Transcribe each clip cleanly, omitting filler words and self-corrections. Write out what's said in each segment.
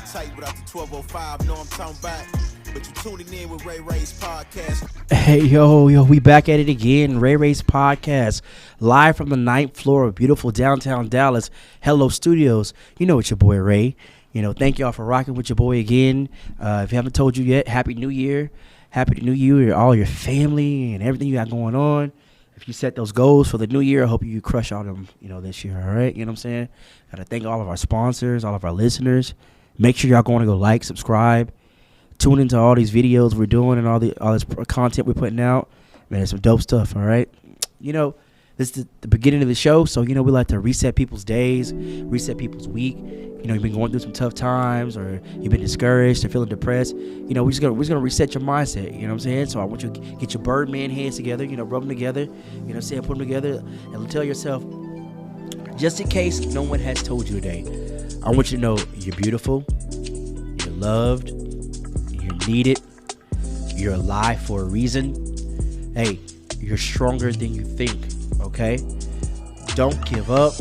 tight without the 1205. Know I'm talking about. But you tuning in with Ray Ray's podcast. Hey, yo, we back at it again. Ray Ray's podcast, live from the 9th floor of beautiful downtown Dallas. Hello Studios. You know it's your boy Ray. You know, thank y'all for rocking with your boy again. If you haven't told you yet, Happy New Year. Happy New Year to all your family and everything you got going on. If you set those goals for the new year, I hope you crush all them, this year, all right? You know what I'm saying? Got to thank all of our sponsors, all of our listeners. Make sure y'all going to go like, subscribe, tune into all these videos we're doing and all this content we're putting out. Man, it's some dope stuff, all right? This is the beginning of the show, so, we like to reset people's days, reset people's week. You've been going through some tough times or you've been discouraged or feeling depressed. We're just gonna reset your mindset, you know what I'm saying? So I want you to get your Birdman hands together, rub them together, put them together and tell yourself, just in case no one has told you today, I want you to know you're beautiful, you're loved, you're needed, you're alive for a reason. Hey, you're stronger than you think, okay? Don't give up.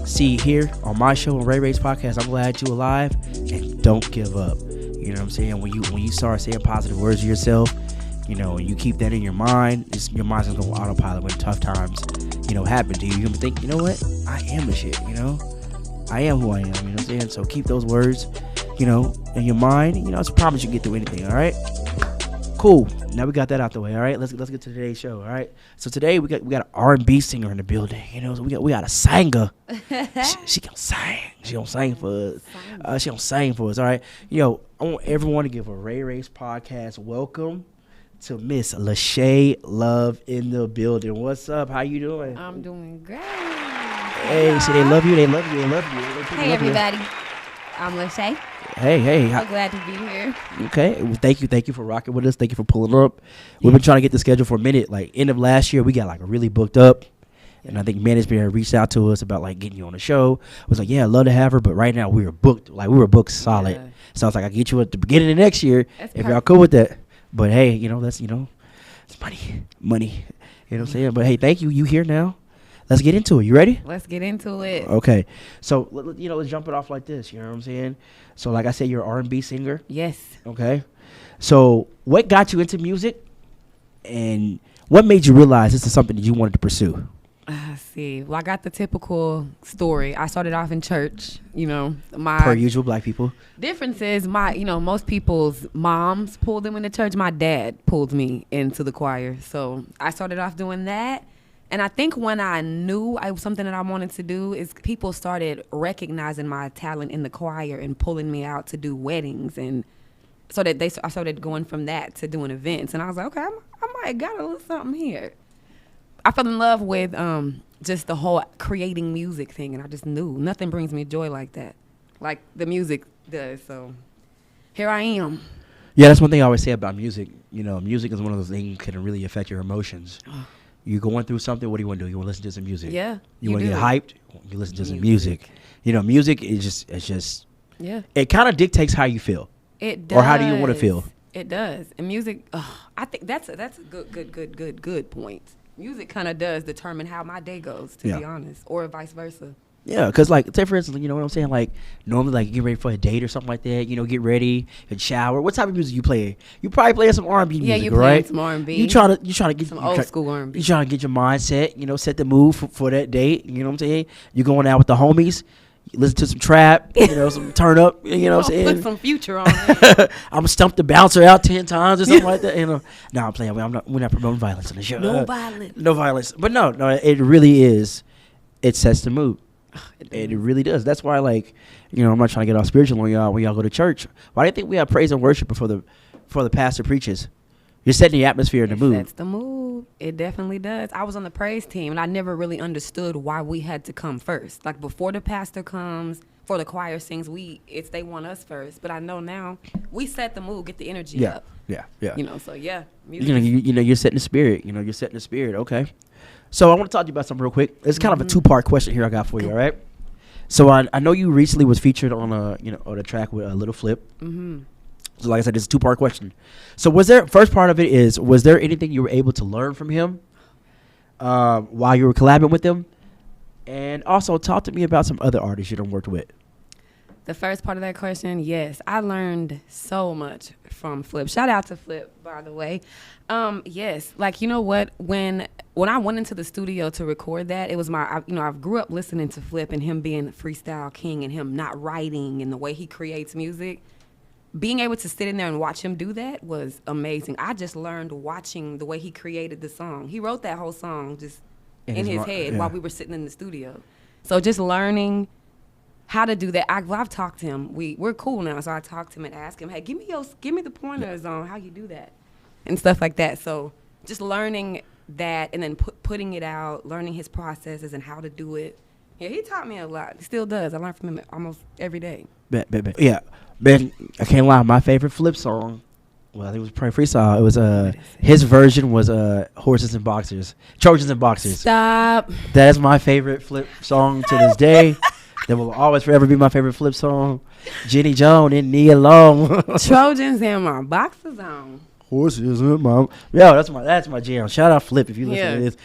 See, here on my show, on Ray Ray's podcast, I'm glad you're alive, and don't give up. You know what I'm saying? When you start saying positive words to yourself, and you keep that in your mind, your mind's gonna go autopilot when tough times, happen to you. You're gonna think, you know what? I am the shit, I am who I am, you know what I'm saying? So keep those words, in your mind, I promise you can get through anything, all right? Cool. Now we got that out the way. All right, let's get to today's show. All right. So today we got an R&B singer in the building. So we got a singer. she can sing. She don't sing for us. She don't sing for us. All right. I want everyone to give a Ray Ray's podcast welcome to Miss Lashae Love in the building. What's up? How you doing? I'm doing great. Hey, see, they love you. They love you. They love you. Hey, everybody. I'm Lashae. Hey. So glad to be here. Okay. Well, thank you for rocking with us. Thank you for pulling up. We've been trying to get the schedule for a minute. Like, end of last year, we got, really booked up. And I think management reached out to us about, getting you on the show. I was like, yeah, I'd love to have her. But right now, we were booked. We were booked solid. Yeah. So I was like, I'll get you at the beginning of next year if y'all cool with that. But, hey, that's, it's money. Money. You know what I'm saying? But, hey, thank you. You here now. Let's get into it. You ready? Let's get into it. Okay. So, let's jump it off like this. You know what I'm saying? So, like I said, you're an R&B singer. Yes. Okay. So, what got you into music? And what made you realize this is something that you wanted to pursue? See. Well, I got the typical story. I started off in church, Per usual, black people. Difference is most people's moms pulled them into church. My dad pulled me into the choir. So, I started off doing that. And I think when I knew it was something that I wanted to do is people started recognizing my talent in the choir and pulling me out to do weddings. And so that I started going from that to doing events. And I was like, okay, I might got a little something here. I fell in love with just the whole creating music thing. And I just knew nothing brings me joy like that, like the music does. So here I am. Yeah, that's one thing I always say about music. Music is one of those things that can really affect your emotions. You going through something, what do you want to do? You want to listen to some music. Yeah. You want to get hyped? You listen to some music. Music is just yeah. It kind of dictates how you feel. It does. Or how do you want to feel? It does. And music, I think that's a good point. Music kind of does determine how my day goes, to be honest, or vice versa. Yeah, because, say, for instance, you know what I'm saying? Normally, you get ready for a date or something like that. Get ready and shower. What type of music you play? You probably play some R&B music, right? Yeah, you playing some R&B. You trying to get some old school R&B. You trying to get your mindset, set the mood for that date. You know what I'm saying? You going out with the homies. You listen to some trap, some turn up. You know what I'm saying? Put some Future on it. I'm gonna stump the bouncer out 10 times or something like that. No, I'm playing. We're not promoting violence on the show. No violence. No violence. But no, it really is. It sets the mood. It really does. That's why, I'm not trying to get all spiritual on y'all when y'all go to church. Why do you think we have praise and worship before the pastor preaches? You're setting the atmosphere and the mood. That's the mood. It definitely does. I was on the praise team, and I never really understood why we had to come first. Before the pastor comes, before the choir sings, they want us first. But I know now we set the mood, get the energy up. Yeah. So yeah. Music. You're setting the spirit. You're setting the spirit. Okay. So I want to talk to you about something real quick. It's kind of a two-part question here I got for you, all right? So I know you recently was featured on on a track with a Little Flip. Mm-hmm. So like I said, it's a two-part question. So was there anything you were able to learn from him while you were collabing with him? And also talk to me about some other artists you done worked with. The first part of that question, yes. I learned so much from Flip. Shout out to Flip, by the way. Yes, like, you know what? When I went into the studio to record that, it was I grew up listening to Flip and him being freestyle king and him not writing and the way he creates music. Being able to sit in there and watch him do that was amazing. I just learned watching the way he created the song. He wrote that whole song just in his head while we were sitting in the studio. So just learning how to do that. I've talked to him. We're cool now, so I talked to him and asked him, hey, give me the pointers on how you do that and stuff like that. So just learning that and then putting it out, learning his processes and how to do it. Yeah, he taught me a lot. He still does. I learn from him almost every day. Yeah, man, I can't lie. My favorite Flip song, well, I think it was probably freestyle. It was his version was Horses and Boxers, Trojans and Boxers. Stop. That is my favorite Flip song to this day. That will always forever be my favorite Flip song. Jenny Jones and Nia Long. Trojans and my boxers on. Horses and mom. Yo, that's my jam. Shout out Flip if you listen to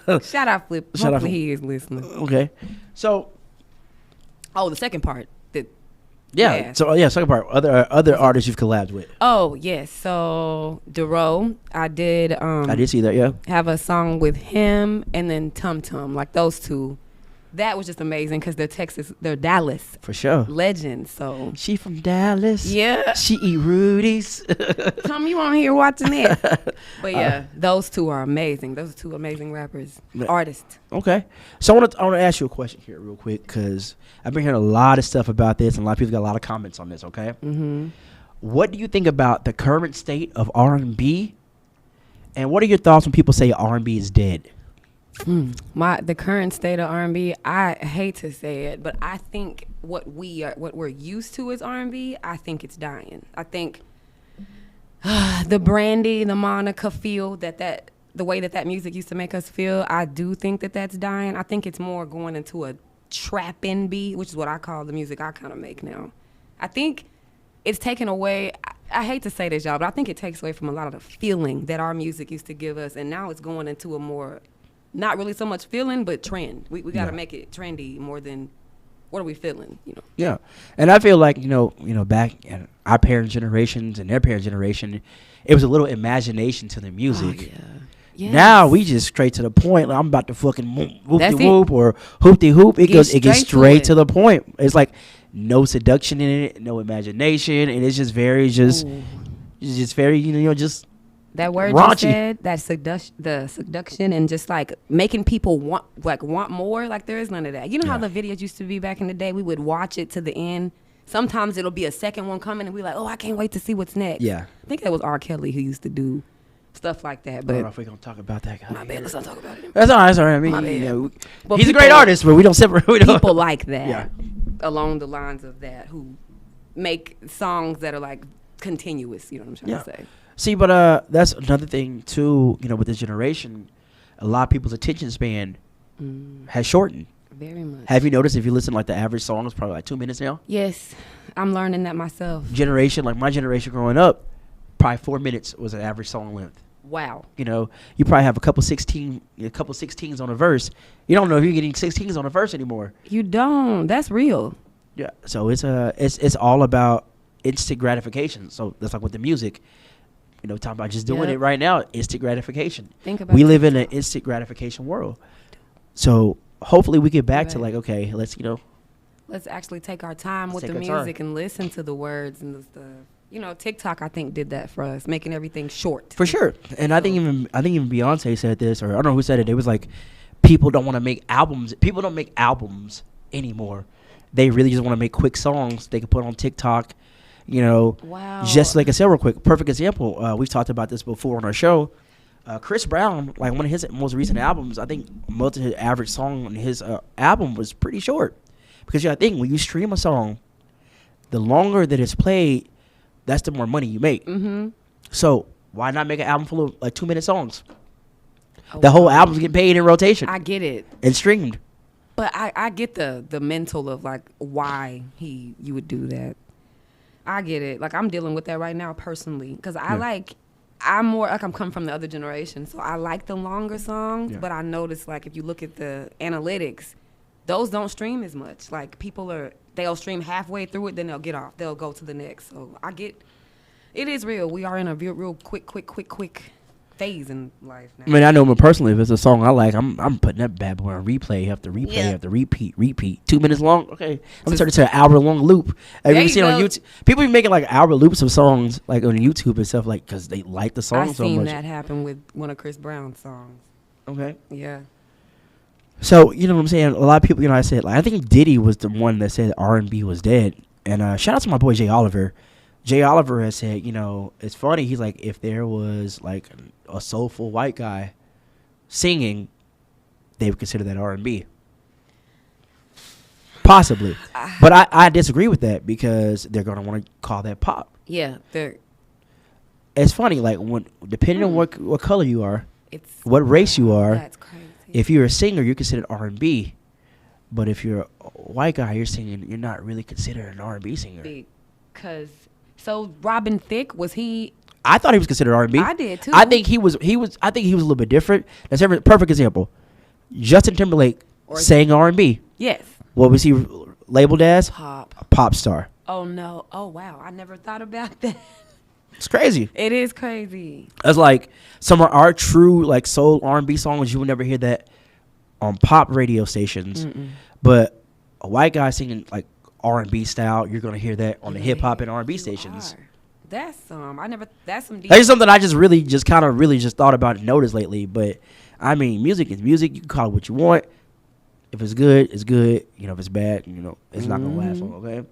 this. Shout out Flip. Hopefully he is listening. Okay. So. Oh, the second part. Yeah. So second part. Other artists you've collabed with. Oh yes. So Dero, I did see that. Yeah. Have a song with him and then Tum Tum, like those two. That was just amazing because they're Dallas. For sure. Legends. So she from Dallas. Yeah. She eat Rudy's. Tom, you on here watching it. But yeah, those two are amazing. Those are two amazing rappers, artists. Okay. So I want to ask you a question here real quick because I've been hearing a lot of stuff about this and a lot of people got a lot of comments on this, okay? Mm-hmm. What do you think about the current state of R&B? And what are your thoughts when people say R&B is dead? The current state of R&B, I hate to say it, but I think what we're used to as R&B, I think it's dying. I think the Brandy, the Monica feel that the way that music used to make us feel, I do think that's dying. I think it's more going into a trap beat, which is what I call the music I kind of make now. I think it's taken away. I hate to say this, y'all, but I think it takes away from a lot of the feeling that our music used to give us, and now it's going into a more not really so much feeling, but trend. We got to make it trendy more than what are we feeling, you know? Yeah. And I feel like, you know, back in our parents' generations and their parents' generation, it was a little imagination to the music. Oh, yeah. Yes. Now we just straight to the point. Like, I'm about to fucking whoop-de-whoop or hoop-de-hoop. It gets straight to the point. It's like no seduction in it, no imagination, and it's just very just very, you know, just that word raunchy. You said, the seduction and just like making people want more, like there is none of that. You know how the videos used to be back in the day? We would watch it to the end. Sometimes it'll be a second one coming and we're like, oh, I can't wait to see what's next. Yeah. I think that was R. Kelly who used to do stuff like that. But I don't know if we're going to talk about that guy. My bad, let's not talk about it. That's all right. That's all right. I mean, he's a great artist, but we don't separate. People like that along the lines of that who make songs that are like continuous, you know what I'm trying to say. See, but that's another thing too. You know, with this generation, a lot of people's attention span has shortened. Very much. Have you noticed if you listen, like the average song is probably like 2 minutes now? Yes, I'm learning that myself. Like my generation growing up, probably 4 minutes was an average song length. Wow. You know, you probably have a couple 16s on a verse. You don't know if you're getting 16s on a verse anymore. You don't. That's real. Yeah. So it's all about instant gratification. So that's like with the music. You know, talking about just doing it right now, instant gratification. We live in an instant gratification world. So hopefully we get back to like, okay, let's actually take our time with the music and listen to the words and the stuff. You know, TikTok I think did that for us, making everything short. For sure. And I think even Beyonce said this, or I don't know who said it. It was like, people don't want to make albums. People don't make albums anymore. They really just want to make quick songs they can put on TikTok. You know, just like I said real quick, perfect example. We've talked about this before on our show. Chris Brown, like one of his most recent albums, I think most of his average song on his album was pretty short. Because I think when you stream a song, the longer that it's played, that's the more money you make. Mm-hmm. So why not make an album full of like 2-minute songs? The whole album's getting paid in rotation. I get it. And streamed. But I get the mental of like why you would do that. I get it. Like I'm dealing with that right now personally because I'm more like I'm coming from the other generation, so I like the longer songs. Yeah. But I notice like if you look at the analytics, those don't stream as much. Like they'll stream halfway through it, then they'll get off. They'll go to the next. So it is real. We are in a real quick phase in life now. I mean, I know me personally, if it's a song I like, I'm putting that bad boy on replay after replay after repeat. 2 minutes long. Okay, I'm gonna turn it to an hour-long loop. Have you ever seen on YouTube? People be making like hour loops of songs like on YouTube and stuff like because they like the song so much. I've seen that happen with one of Chris Brown's songs. Okay. Yeah. So you know what I'm saying? A lot of people, I said like I think Diddy was the one that said R&B was dead, and shout out to my boy Jay Oliver. Jay Oliver has said, it's funny. He's like, if there was like a soulful white guy singing, they would consider that R&B. Possibly. But I disagree with that because they're going to want to call that pop. Yeah. It's funny, like, depending on what color you are, what race you are, that's crazy. If you're a singer, you're considered R&B. But if you're a white guy, you're singing, you're not really considered an R&B singer. So Robin Thicke, was he? I thought he was considered R&B. I did too. I think he was. I think he was a little bit different. That's a perfect example. Justin Timberlake sang R&B. Yes. What was he labeled as? Pop star. Oh no! Oh wow! I never thought about that. It's crazy. It is crazy. That's like some of our true like soul R&B songs. You would never hear that on pop radio stations. But a white guy singing like R&B style, you're gonna hear that on the hip hop and R&B stations. That's some. That's something I just kind of thought about and noticed lately. But I mean, music is music. You can call it what you want. If it's good, it's good. If it's bad, it's not gonna last long. Okay.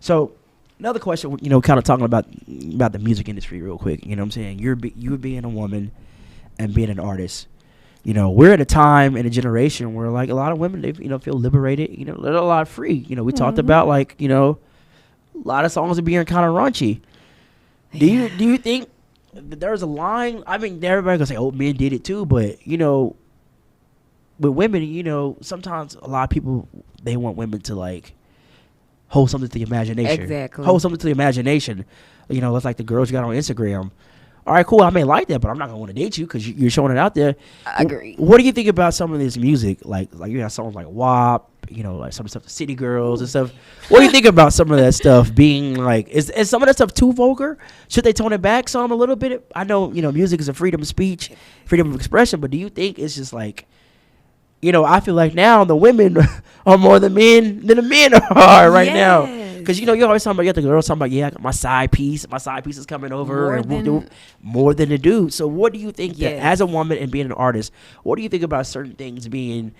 So another question, kind of talking about the music industry real quick. You know what I'm saying? You being a woman and being an artist. We're at a time in a generation where like a lot of women, they feel liberated. They're a lot free. We talked about like a lot of songs are being kind of raunchy. Do you think that there's a line? I mean, everybody gonna say, "Oh, men did it too," but with women, sometimes a lot of people they want women to like hold something to the imagination. Exactly. Hold something to the imagination. It's like the girls you got on Instagram. All right, cool. I may like that, but I'm not gonna want to date you because you're showing it out there. I agree. What do you think about some of this music? Like you got songs like WAP, like some stuff, the City Girls and stuff. What do you think about some of that stuff being like? Is some of that stuff too vulgar? Should they tone it back some a little bit? I know music is a freedom of speech, freedom of expression, but do you think it's just like? I feel like now the women are more than the men are right now. Because, you always talking about, you got the girls talking about, yeah, I got my side piece is coming over. More than the dude. So what do you think that as a woman and being an artist, what do you think about certain things being,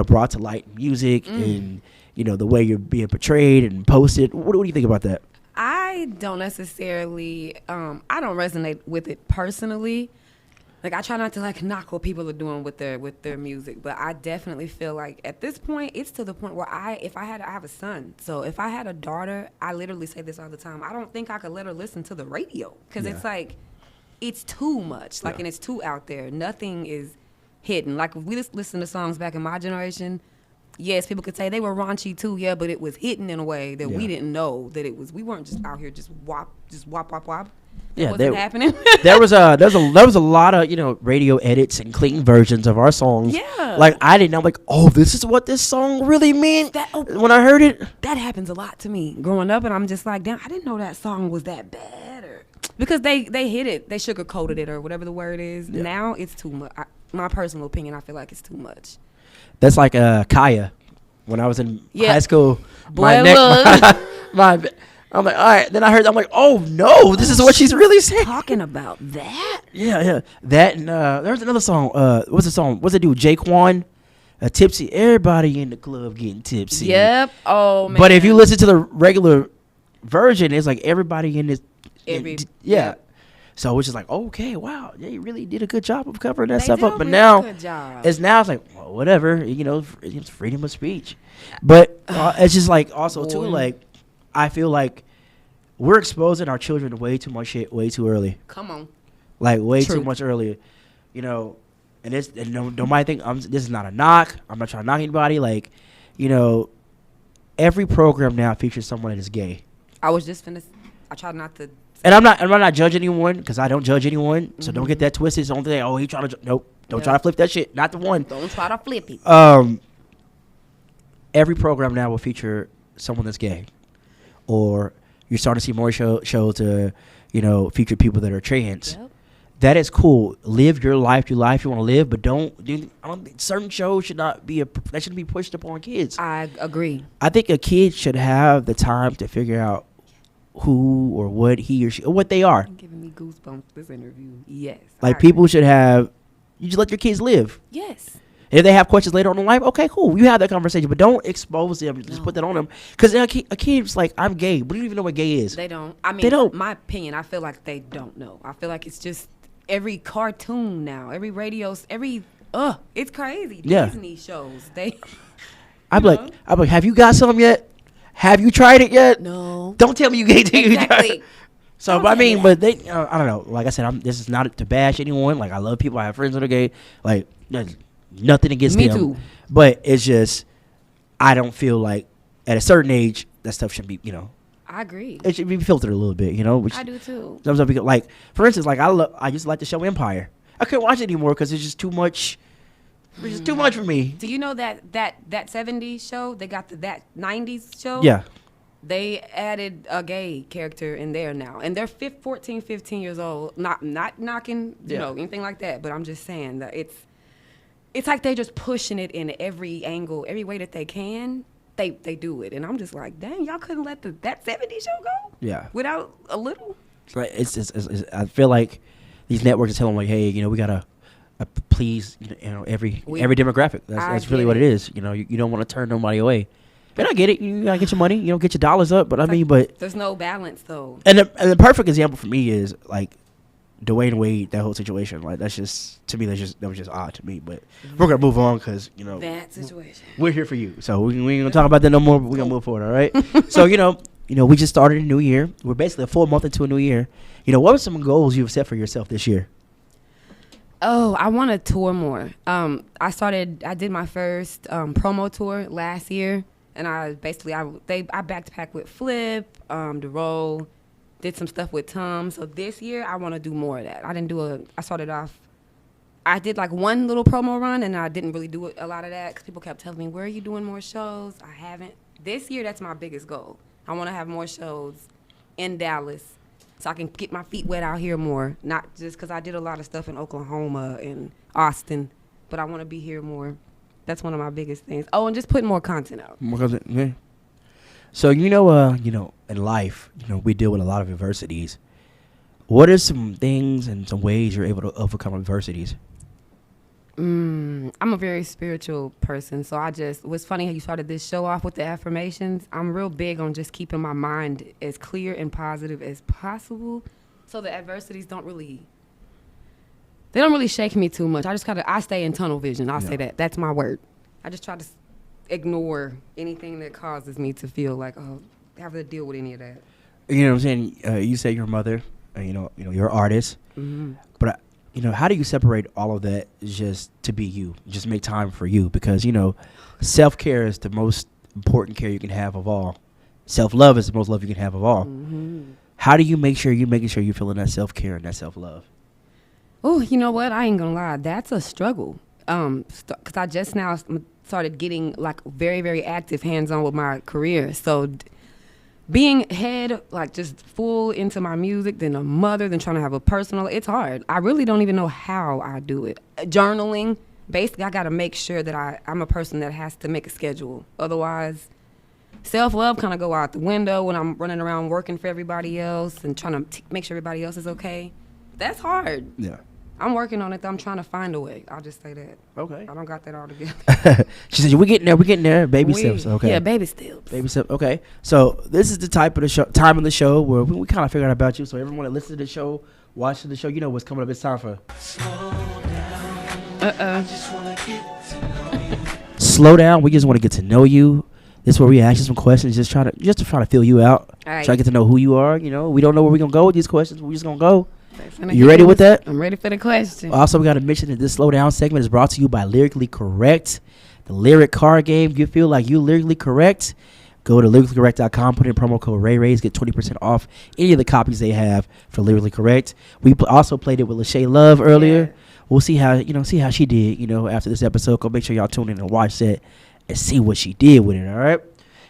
brought to light in music and, the way you're being portrayed and posted? What do you think about that? I don't necessarily, I don't resonate with it personally. Like, I try not to like knock what people are doing with their music, but I definitely feel like at this point, it's to the point where I have a son, so if I had a daughter, I literally say this all the time. I don't think I could let her listen to the radio because it's like, it's too much, like, and it's too out there. Nothing is hidden. Like if we just listen to songs back in my generation, yes, people could say they were raunchy too, but it was hidden in a way that we didn't know that it was. We weren't just out here just wop. That wasn't happening. there was a lot of radio edits and clean versions of our songs. Yeah, like I didn't know, like, oh, this is what this song really meant. When I heard it, that happens a lot to me growing up, and I'm just like, damn, I didn't know that song was that bad, because they hit it, they sugarcoated it, or whatever the word is. Yeah. Now it's too much. My personal opinion, I feel like it's too much. That's like Kaya. When I was in high school, I'm like, all right. Then I heard, I'm like, oh no, this is what she's really saying. Talking about that? Yeah. That and there's another song. What's the song? What's it do? Jaquan, Tipsy. Everybody in the club getting tipsy. Yep. Oh man. But if you listen to the regular version, it's like everybody in this. Yeah. So it's just like, okay, wow, they really did a good job of covering that stuff up. But now, it's like, well, whatever, it's freedom of speech. But it's just like also too, like, I feel like we're exposing our children to way too much shit way too early. Come on, like way too much earlier, and it's and nobody think this is not a knock. I'm not trying to knock anybody. Like, every program now features someone that is gay. I was just finna. I try not to. And I'm not judging anyone because I don't judge anyone. So don't get that twisted. It's the only thing. Oh, he trying to. Nope. Don't try to flip that shit. Not the one. Don't try to flip it. And every program now will feature someone that's gay, or you're starting to see more shows to, feature people that are trans. Yep. That is cool. Live your life, you want to live, but I don't think certain shows should not be that shouldn't be pushed upon kids. I agree. I think a kid should have the time to figure out who or what he or she or what they are. You're giving me goosebumps this interview. Yes. Like people should have. You just let your kids live. Yes. If they have questions later on in life, okay, cool. You have that conversation, but don't expose them. Just put that on them. Because a kid's like, I'm gay. We don't even know what gay is. They don't. I mean, they don't. My opinion, I feel like they don't know. I feel like it's just every cartoon now, every it's crazy. Yeah. Disney shows. I'm like, have you got some yet? Have you tried it yet? No. Don't tell me you gay till you try Exactly. it. So, but I mean, but they, I don't know. Like I said, this is not to bash anyone. Like, I love people. I have friends that are gay. Like, there's nothing against them. Me too. But it's just, I don't feel like at a certain age that stuff should be, I agree. it should be filtered a little bit, Which I do too. sometimes like, for instance, like I used to like the show Empire. I couldn't watch it anymore because it's just too much. It's just too much for me. Do you know that 70s show? They got that 90s show? Yeah. They added a gay character in there now. And they're 14, 15 years old. Not knocking, anything like that. But I'm just saying that it's like they're just pushing it in every angle, every way that they can. They do it. And I'm just like, dang, y'all couldn't let that 70s show go? Yeah. Without a little? Like it's I feel like these networks are telling them, like, hey, we gotta please, every demographic. That's really what it is. You don't want to turn nobody away. But I get it. You gotta get your money. Get your dollars up. But but there's no balance though. And the perfect example for me is like Dwayne Wade. That whole situation. Like that was just odd to me. But we're gonna move on because that situation. We're here for you. So we ain't gonna talk about that no more. But we're gonna move forward. All right. So we just started a new year. We're basically a full month into a new year. What are some goals you've set for yourself this year? Oh, I want to tour more. I did my first promo tour last year, and I backpacked with Flip, DeRoll, did some stuff with Tom. So this year I want to do more of that. I did like one little promo run, and I didn't really do a lot of that because people kept telling me, where are you doing more shows? I haven't. This year, that's my biggest goal. I want to have more shows in Dallas, so I can get my feet wet out here more. Not just because I did a lot of stuff in Oklahoma and Austin, but I want to be here more. That's one of my biggest things. Oh, and just putting more content out. More content, yeah. So in life, we deal with a lot of adversities. What are some things and some ways you're able to overcome adversities? I'm a very spiritual person, so it was funny how you started this show off with the affirmations. I'm real big on just keeping my mind as clear and positive as possible, so the adversities don't really shake me too much. I stay in tunnel vision. I'll say that. That's my word. I just try to ignore anything that causes me to feel like, have to deal with any of that. You know what I'm saying? You say your mother, you're an artist, but how do you separate all of that just to be you, just make time for you? Because, self-care is the most important care you can have of all. Self-love is the most love you can have of all. Mm-hmm. How do you make sure you're feeling that self-care and that self-love? Oh, you know what? I ain't gonna lie. That's a struggle. Because I just now started getting like very, very active hands-on with my career. So being head, like just full into my music, then a mother, then trying to have a personal, it's hard. I really don't even know how I do it. Journaling, basically I got to make sure that I'm a person that has to make a schedule. Otherwise, self-love kind of go out the window when I'm running around working for everybody else and trying to make sure everybody else is okay. That's hard. Yeah. I'm working on it, though. I'm trying to find a way. I'll just say that. Okay. I don't got that all together. She said, we're getting there. Baby steps. Okay. Yeah, baby steps. Baby steps. Okay. So this is the time of the show where we kind of figured out about you. So everyone that listens to the show, watching the show, you know what's coming up. It's time for Slow down. We just want to get to know you. This is where we ask you some questions, just to try to fill you out. All right. Try to get to know who you are. We don't know where we're gonna go with these questions. We're just gonna go. You ready with that? I'm ready for the question. Also, we got to mention that this Slow Down segment is brought to you by Lyrically Correct, the lyric card game. If you feel like you lyrically correct, go to lyricallycorrect.com, put in promo code RayRays, get 20% off any of the copies they have for Lyrically Correct. We also played it with Lashae Love earlier. Yeah. We'll see how she did. After this episode, go make sure y'all tune in and watch that and see what she did with it. All right,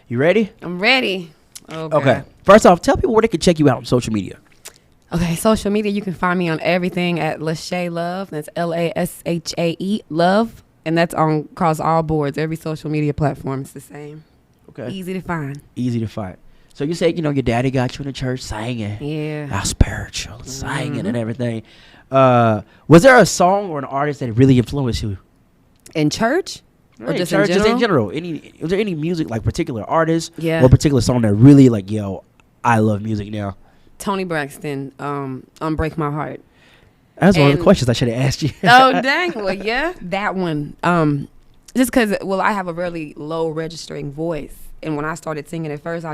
you ready? I'm ready. Okay. First off, tell people where they can check you out on social media. Okay, social media, you can find me on everything at Lashae Love. That's Lashae Love. And that's on across all boards. Every social media platform is the same. Okay. Easy to find. Easy to find. So you say, your daddy got you in the church singing. Yeah. How spiritual, singing and everything. Was there a song or an artist that really influenced you? In church? Or Right, just church, in general? Just in general. Was there any music, like particular artist? Yeah. Or particular song that really, like, I love music now? Tony Braxton, Break My Heart. That's one of the And- questions I should have asked you. Oh, dang. Well, yeah, that one. Just because, I have a really low registering voice. And when I started singing at first,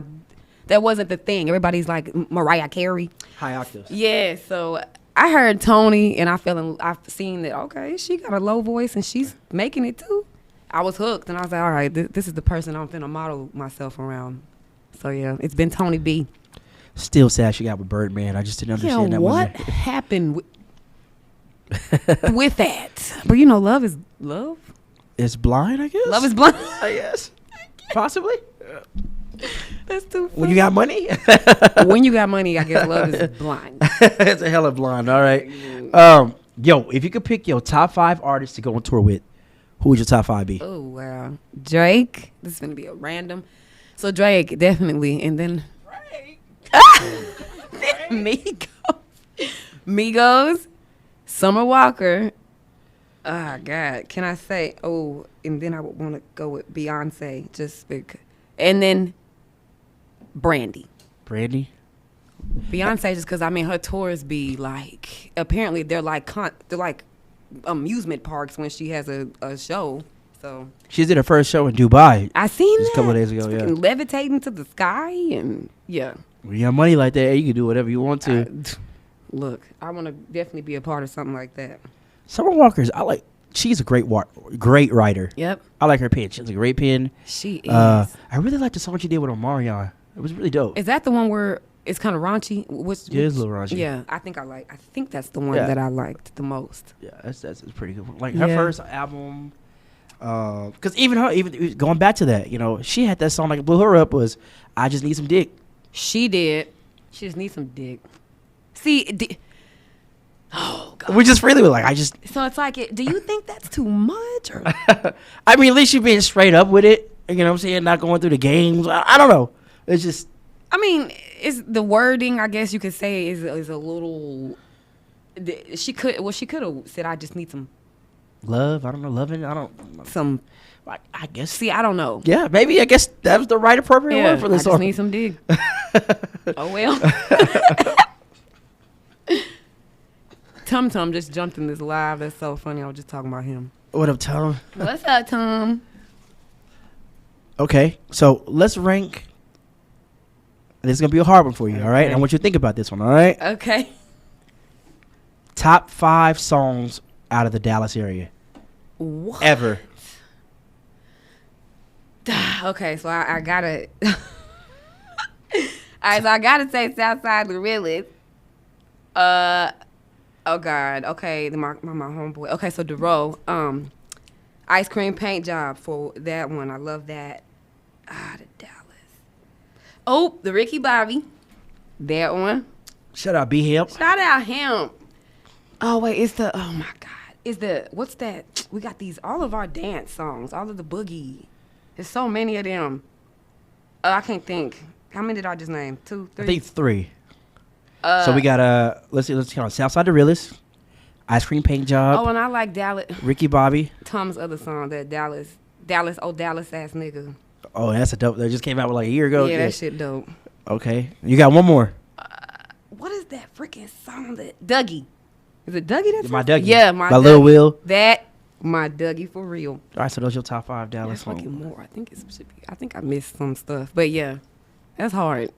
that wasn't the thing. Everybody's like Mariah Carey. High octaves. Yeah, so I heard Tony, and I've seen that, okay, she got a low voice, and she's making it too. I was hooked, and I was like, all right, this is the person I'm finna model myself around. So, yeah, it's been Tony B. Still sad she got with Birdman. I just didn't understand that. What happened with that? But love is love. It's blind, I guess. Love is blind. I guess. Possibly. That's too funny. When you got money. When you got money, I guess love is blind. It's a hella blind. All right. If you could pick your top 5 artists to go on tour with, who would your top 5 be? Oh, wow. Drake. This is going to be a random. So Drake, definitely. And then Migos, Summer Walker. Oh, God. Can I say? Oh, and then I would want to go with Beyonce. Just because. And then Brandy. Beyonce, just because, her tours be like, apparently they're like amusement parks when she has a show. So She did her first show in Dubai. I seen Just that. a couple of days ago, Freaking levitating to the sky, and yeah. When you have money like that, you can do whatever you want to. Look, I want to definitely be a part of something like that. Summer Walker's, she's a great writer. Yep, I like her pen. She has a great pen. she is. I really like the song she did with Omarion. It was really dope. Is that the one where it's kind of raunchy? Yeah, it's a little raunchy. Yeah, I think that's the one Yeah. that I liked the most. Yeah, that's a pretty good one. Like her Yeah. first album, because even going back to that, she had that song like blew her up was "I Just Need Some Dick," She did. She just needs some dick. See, oh God. which is really like I just. So it's like, do you think that's too much? Or? I mean, at least you being straight up with it. You know what I'm saying? Not going through the games. I don't know. It's just. Is the wording, I guess you could say, is a little. She could have said, "I just need some Love. I don't know. Loving. I don't. some." I guess. See, I don't know. Yeah, maybe. I guess that was the right appropriate word for I this just song. need some dig. Oh well. Tum Tum just jumped in this live. That's so funny. I was just talking about him. What up, Tom? What's up, Tom? Okay, so let's rank. This is gonna be a hard one for you. All right, Okay. I want you to think about this one. All right. Okay. Top 5 songs out of the Dallas area What? ever. Okay, so I gotta. All right, so I gotta say Southside the realest. Oh God. Okay, my homeboy. Okay, so Dero, Ice Cream Paint Job for that one. I love that. The Dallas. Oh, the Ricky Bobby. That one. Shout out B Hip. Shout out him. Oh wait, oh my God. What's that? We got all of our dance songs, all of the boogie. There's so many of them. I can't think. How many did I just name? 2, 3? I think 3. So we got let's count Southside the Realest, Ice Cream Paint Job, Oh, and I like Dallas. Ricky Bobby. Tom's other song, that Dallas ass nigga. Oh, that's a dope. That just came out like a year ago. Yeah, that shit dope. Okay, you got one more. What is that freaking song that Dougie? Is it Dougie that's My Dougie. Yeah, my By Dougie. Lil Will. That my Dougie for real. All right, so those are your top 5 Dallas There's songs. fucking more. I think it should be. I think I missed some stuff, but yeah, that's hard.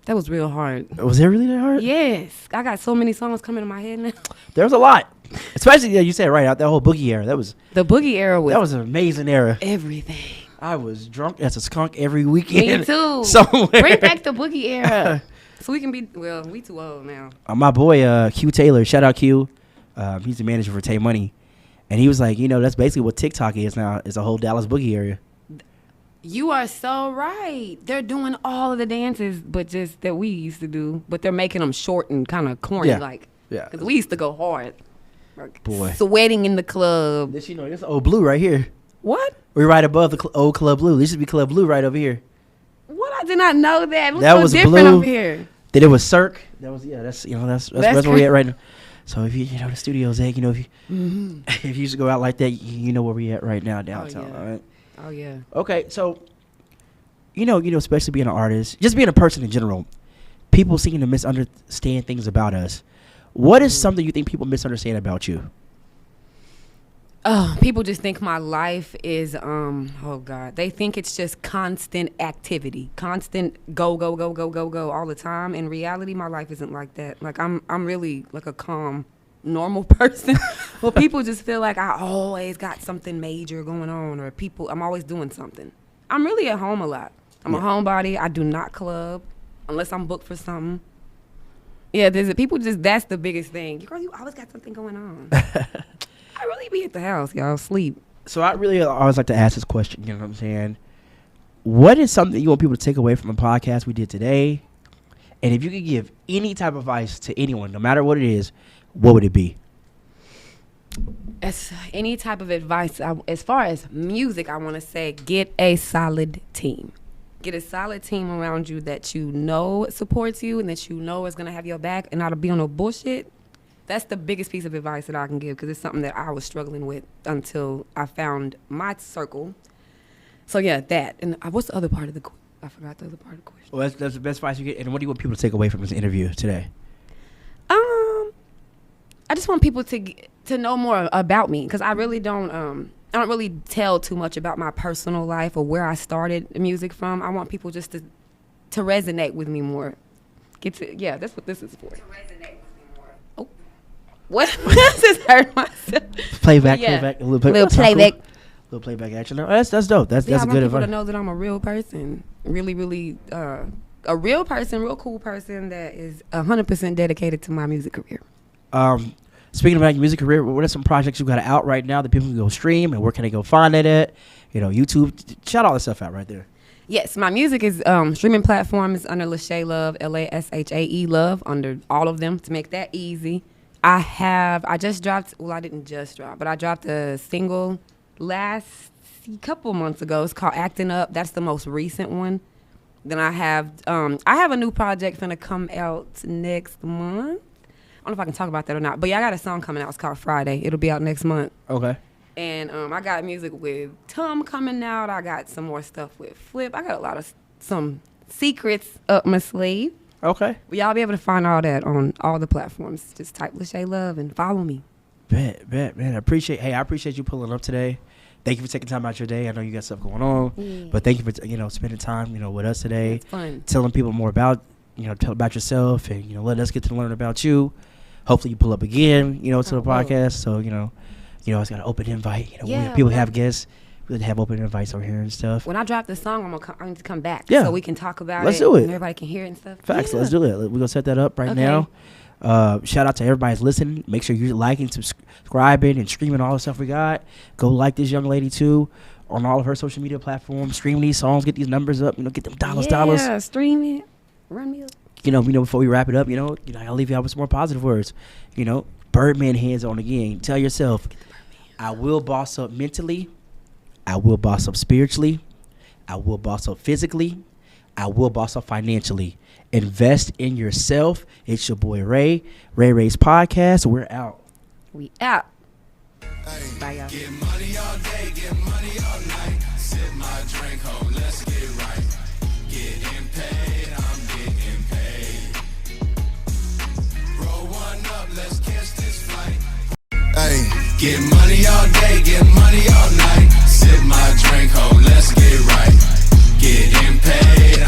That was real hard. Was it really that hard? Yes, I got so many songs coming in my head now. There was a lot, especially you said right out that whole Boogie era. That was The Boogie era was an amazing era. everything. I was drunk as a skunk every weekend. Me too. Somewhere. Bring back the Boogie era, so we can be. Well, we too old now. My boy Q Taylor, shout out Q. He's the manager for Tay Money. And he was like, that's basically what TikTok is now. It's a whole Dallas boogie area. You are so right. They're doing all of the dances, but just that we used to do. But they're making them short and kind of corny, Yeah. Because we used to go hard. Like, boy, sweating in the club. This this old Blue right here. What? We're right above the old Club Blue. This should be Club Blue right over here. What? I did not know that. That was different Blue. over here. Then it was Cirque. That was that's where we at right now. So if the studio's egg, if you used to go out like that, you know where we at right now downtown. All right. Oh yeah. Okay, so especially being an artist, just being a person in general, people seem to misunderstand things about us. What is something you think people misunderstand about you? People just think my life is oh God. They think it's just constant activity. Constant go all the time. In reality, my life isn't like that. Like I'm really like a calm, normal person. Well, people just feel like I always got something major going on, or I'm always doing something. I'm really at home a lot. I'm a homebody. I do not club unless I'm booked for something. Yeah, that's the biggest thing. Girl, you always got something going on. I really be at the house, y'all, sleep. So I really always like to ask this question, you know what I'm saying? What is something you want people to take away from the podcast we did today? And if you could give any type of advice to anyone, no matter what it is, what would it be? As any type of advice, as far as music, I want to say get a solid team. Get a solid team around you that supports you and that is going to have your back and not to be on no bullshit. That's the biggest piece of advice that I can give, because it's something that I was struggling with until I found my circle. So yeah, that. And what's the other part of the question? I forgot the other part of the question. Well, that's the best advice you get. And what do you want people to take away from this interview today? I just want people to know more about me, because I really don't. I don't really tell too much about my personal life or where I started music from. I want people just to resonate with me more. That's what this is for. To resonate with me more. Oh, what? I just heard myself. Playback. A little playback action. No, that's dope. That's a good advice. I want people to know that I'm a real person. Really, really, a real person, real cool person that is 100% dedicated to my music career. Speaking about your music career, what are some projects you got out right now that people can go stream, and where can they go find it at? YouTube. Shout all that stuff out right there. Yes, my music is streaming platforms under Lashae Love, Lashae Love, under all of them, to make that easy. I didn't just drop, but I dropped a single last couple months ago. It's called Acting Up. That's the most recent one. Then I have a new project finna come out next month. I don't know if I can talk about that or not, but yeah, I got a song coming out. It's called Friday. It'll be out next month. Okay. And I got music with Tom coming out. I got some more stuff with Flip. I got some secrets up my sleeve. Okay. Y'all be able to find all that on all the platforms. Just type Lashae Love and follow me. Bet, man. I appreciate you pulling up today. Thank you for taking time out your day. I know you got stuff going on, but thank you for spending time with us today. It's fun. Telling people more about tell about yourself, and letting us get to learn about you. Hopefully you pull up again, to the podcast. So it's got an open invite. When people have guests, we have open invites over here and stuff. When I drop the song, I'm going to come back so we can talk about Let's do it. And everybody can hear it and stuff. Facts. Let's do it. We're going to set that up right now. Shout out to everybody who's listening. Make sure you're liking, subscribing, and streaming all the stuff we got. Go like this young lady too on all of her social media platforms. Stream these songs, get these numbers up. Get them dollars. Yeah, stream it. Run me up. Before we wrap it up, I'll leave you out with some more positive words. Birdman hands on again. Tell yourself, I will boss up mentally. I will boss up spiritually. I will boss up physically. I will boss up financially. Invest in yourself. It's your boy Ray. Ray's podcast. We're out. We out. Hey, bye, y'all. Get money all day, get money all night. Sip my drink home, let's get right. Getting paid, I'm getting paid. Roll one up, let's catch this flight. Hey, get money all day, get money all night. Sip my drink home, let's get right. Getting paid,